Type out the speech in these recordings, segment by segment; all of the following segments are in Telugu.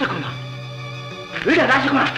రాజకుమార్, వీడ రాజకుమార్.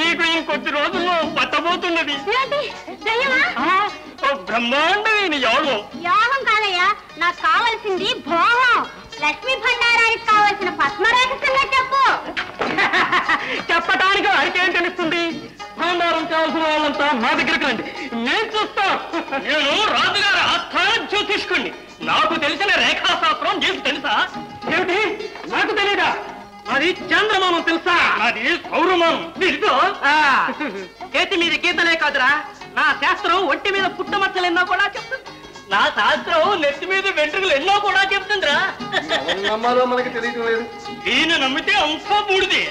నీకు ఇంకొద్ది రోజుల్లో పట్టబోతున్నది బ్రహ్మాండమైన యోగం. యోగం కాదయ్యా, నాకు కావాల్సింది భోగం. లక్ష్మీ భండారానికి కావాల్సిన పద్మరేఖ సంగతి చెప్పు. చెప్పటానికి వాడికేం తెలుస్తుంది? భండారం కావాల్సిన వాళ్ళంతా మా దగ్గరికి రండి, నేను చూస్తాను. నేను రాజుగారి ఆస్థాన జ్యోతిష్కుణ్ణి. నాకు తెలిసిన రేఖాశాస్త్రం చేసి తెలుసా? ఏమిటి నాకు తెలీదా? అది చంద్రమానం తెలుసా? అది సౌరమానం. చేతి మీద గీతలే కాదురా, నా శాస్త్రం ఒంటి మీద పుట్టమచ్చలు ఎన్నో కూడా చెప్తుంది. నా శాస్త్రం నెత్తి మీద వెంట్రుకలు ఎన్నో కూడా చెప్తుందిరా. నమ్మాలో మనకి తెలియటం లేదు. ఈయన నమ్మితే అంతా బూడిదే,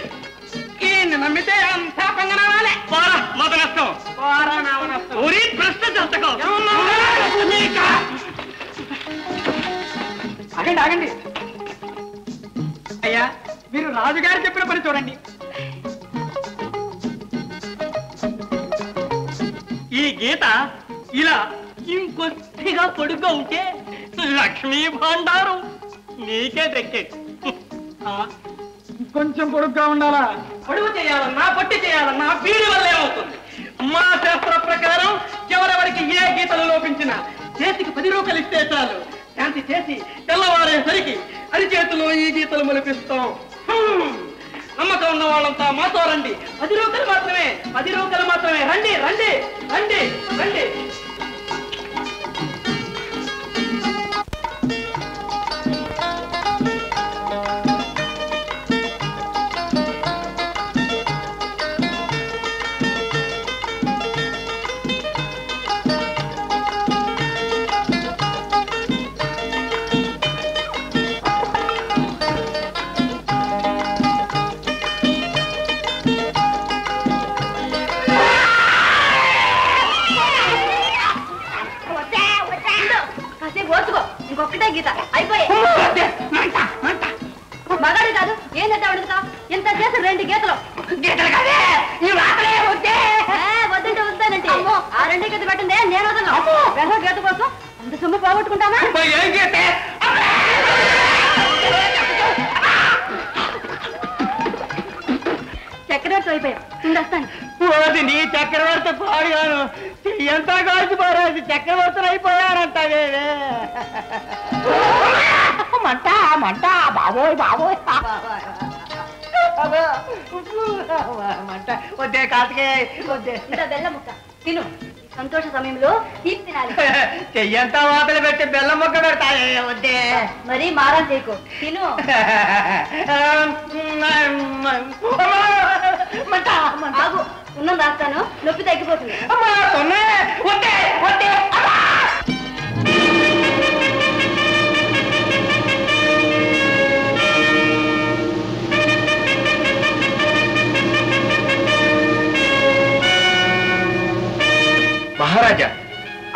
ఈయన నమ్మితే అంతా పంగనాలే. మత నష్టం ప్రశ్న చేస్తకం. ఆగండి ఆగండి అయ్యా, మీరు రాజుగారు చెప్పిన పని చూడండి. ఈ గీత ఇలా ఇంకొద్దిగా పొడుగ్గా ఉంటే లక్ష్మీ భాండారం నీకే దక్కేది. కొంచెం పొడుగ్గా ఉండాలా? పొడుగు చేయాలన్నా పొట్టి చేయాలన్నా వీడి వల్ల ఏమవుతుంది? మా శాస్త్ర ప్రకారం ఎవరెవరికి ఏ గీతలు లోపించినా చేతికి 10 రూపాయలు ఇస్తే చాలు. శాంతి చేసి తెల్లవారేసరికి అరిచేతిలో ఈ గీతలు మొలిపిస్తాం. నమ్మకం ఉన్న వాళ్ళంతా మాతో రండి. 10 రూపాయలు మాత్రమే, 10 రూపాయలు మాత్రమే. రండి రండి రండి రండి. ఇంకొకటే గీత అయిపోయాయి. మగాడు కాదు ఏంటంటే అడుగుతావు ఇంత చేసి 2 గీతలు వద్దంటే వస్తానంటే ఆ 2 గీత పెట్టిందే నేను వదలను వెధ గీత కోసం అంత సొమ్ము పోగొట్టుకుంటావా చక్రవర్తి అయిపోయావు ఉండొస్తాను నీ చక్రవర్తి పాడుగాను ఎంత కాల్చి పోరాది చక్రవర్తులు అయిపోయారంటే మంట మంట బాబోయ్ బాబోయ్ మంట వద్దే కాసుకే వద్దే బెల్లం ముక్క తిను సంతోష సమయంలో తీపి తినాలి చెయ్యంత వాతలు పెట్టి బెల్లం ముక్క పెడతాయే వద్దే మరి మారం చేయకు తిను ఆగు ఉన్నం రాస్తాను నొప్పి తగ్గిపోతుంది వద్దే వద్దే మహారాజా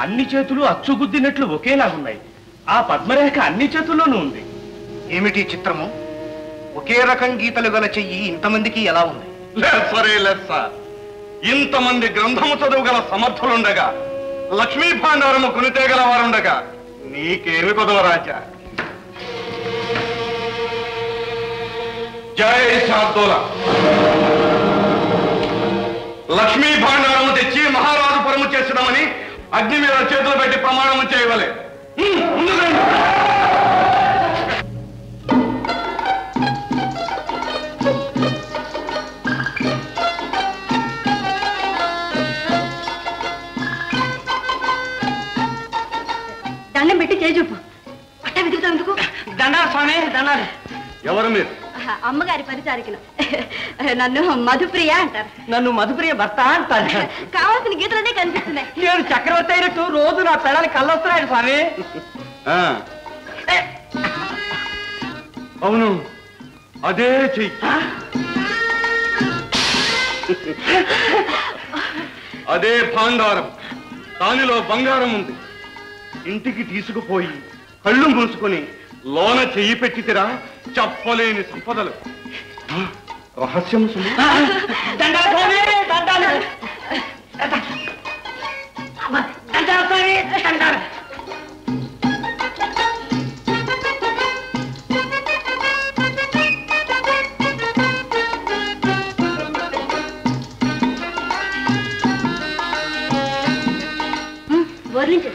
అన్ని చేతులు అచ్చుగుద్దినట్లు ఒకేలాగున్నాయి ఆ పద్మరేఖ అన్ని చేతుల్లోనూ ఉంది ఏమిటి చిత్రము ఒకే రకం గీతలు గల చెయ్యి ఇంతమందికి ఎలా ఉంది సరే లెస్స ఇంతమంది గ్రంథము చదువుగల సమర్థులుండగా లక్ష్మీ భాండారము కొనితేగల వారుండగా నీకేమి పదవరాజా జై శార్దూల లక్ష్మీ భాండారము తెచ్చి మహారాజు పరము చేసినామని అగ్ని మీద చేతులు పెట్టి ప్రమాణము చేయవలే దండం పెట్టి చేజూపు పట్ట వెతుకుతాందుకు దండాలు స్వామి దండాలు ఎవరు మీరు అమ్మగారి పరిచారికలు నన్ను మధుప్రియ అంటారు నన్ను మధుప్రియ భర్త అంటారు కావాల్సిన గీతలనే కనిపిస్తున్నాయి నేను చక్రవర్తి అయినట్టు రోజు నా పిల్లలు కళ్ళొస్తున్నాడు స్వామి అవును అదే చెయ్యి అదే భాండారం దానిలో బంగారం ఉంది ఇంటికి తీసుకుపోయి కళ్ళు మూసుకొని లోన చెయ్యి పెట్టితిరా చెప్పలేని సంపదలు రహస్యం దండాలు స్వామి దండాలు దండాలు స్వామి దండాలు వర్లించు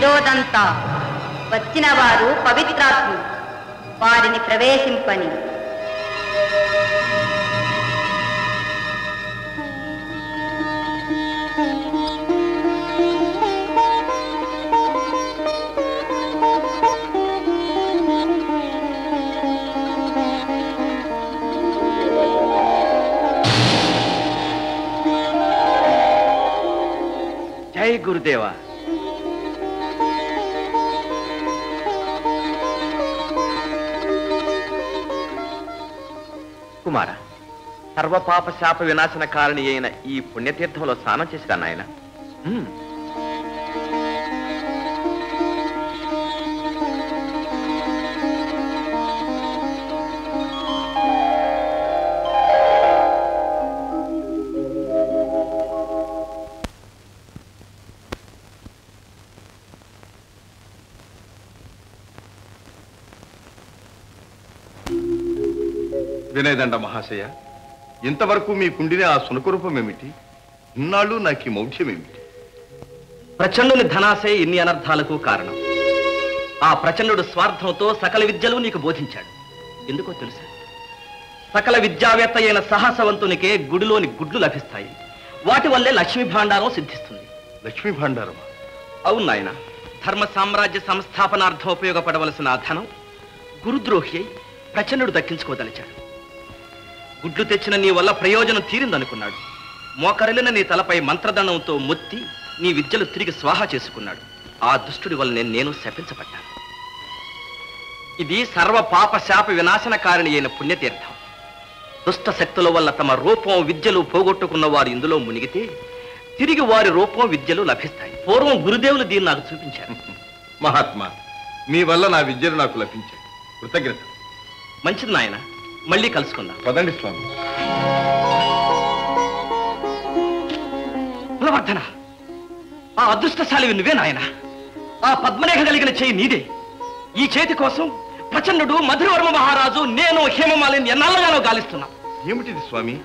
శిరోదంతా వచ్చిన వారు పవిత్రాత్ములు, వారిని ప్రవేశింపని. జై గురుదేవా. కుమార, సర్వపాప శాప వినాశన కారణి అయిన ఈ పుణ్యతీర్థంలో స్నానం చేసిరా నాయన. వినయదండ మహాశయ, ఇంతవరకు మీ కుండిన ఆ సునకరూపం ఏమిటి? ఇన్నాళ్ళు నాకు ఈ మౌఢ్యం ఏమిటి? ప్రచండుని ధనాశయ ఇన్ని అనర్థాలకు కారణం. ఆ ప్రచండు స్వార్థంతో సకల విద్యలు నీకు బోధించాడు. ఎందుకో తెలుసా? సకల విద్యావేత్త అయిన సాహసవంతునికే గుడిలోని గుడ్లు లభిస్తాయి. వాటి వల్లే లక్ష్మీ భాండారం సిద్ధిస్తుంది. లక్ష్మీ భాండారమా? అవును నాయన. ధర్మ సామ్రాజ్య సంస్థాపనార్థం ఉపయోగపడవలసిన ఆ ధనం గురుద్రోహి అయి ప్రచండు దక్కించుకోదలిచాడు. గుడ్లు తెచ్చిన నీ వల్ల ప్రయోజనం తీరిందనుకున్నాడు. మోకరిలిన నీ తలపై మంత్రదండంతో మొత్తి నీ విద్యలు తిరిగి స్వాహా చేసుకున్నాడు. ఆ దుష్టుడి వల్ల నేను శపించబడ్డాను. ఇది సర్వ పాప శాప వినాశన కారణి అయిన పుణ్యతీర్థం. దుష్ట శక్తుల వల్ల తమ రూపం విద్యలు పోగొట్టుకున్న వారు ఇందులో మునిగితే తిరిగి వారి రూపం విద్యలు లభిస్తాయి. పూర్వం గురుదేవులు దీన్ని నాకు చూపించారు. మహాత్మా, మీ వల్ల నా విద్యలు నాకు లభించాయి. కృతజ్ఞత. మంచిది నాయన, మళ్ళీ కలుసుకుందాం. పదండి స్వామి. బలవర్ధన, ఆ అదృష్టశాలివి నువ్వే నాయన. ఆ పద్మరేఖ కలిగిన చేయి నీదే. ఈ చేతి కోసం ప్రచండు, మధురవర్మ మహారాజు, నేను హేమమాలిని ఎన్నాళ్ళగానో గాలిస్తున్నాం. ఏమిటిది స్వామి?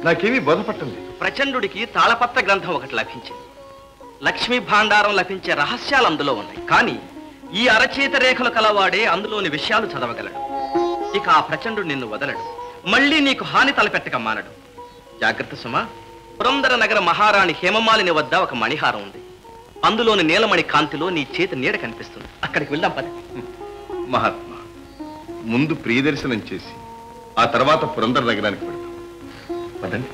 నాకేమీ బోధపట్టండి. ప్రచండుడికి తాళపత్ర గ్రంథం ఒకటి లభించింది. లక్ష్మీ భాండారం లభించే రహస్యాలు అందులో ఉన్నాయి. కానీ ఈ అరచేత రేఖలు కలవాడే అందులోని విషయాలు చదవగలడు. ఇక ఆ ప్రచండు నిన్ను వదలడు. మళ్ళీ నీకు హాని తలపెట్టక మానడు. జాగ్రత్త సుమా. పురందర నగర మహారాణి హేమమాలిని వద్ద ఒక మణిహారం ఉంది. అందులోని నీలమణి కాంతిలో నీ చేతి నీడ కనిపిస్తుంది. అక్కడికి వెళ్దాం పద. మహాత్మా, ముందు ప్రియదర్శనం చేసి ఆ తర్వాత పురందర నగరానికి వెళ్తాం. పదండి.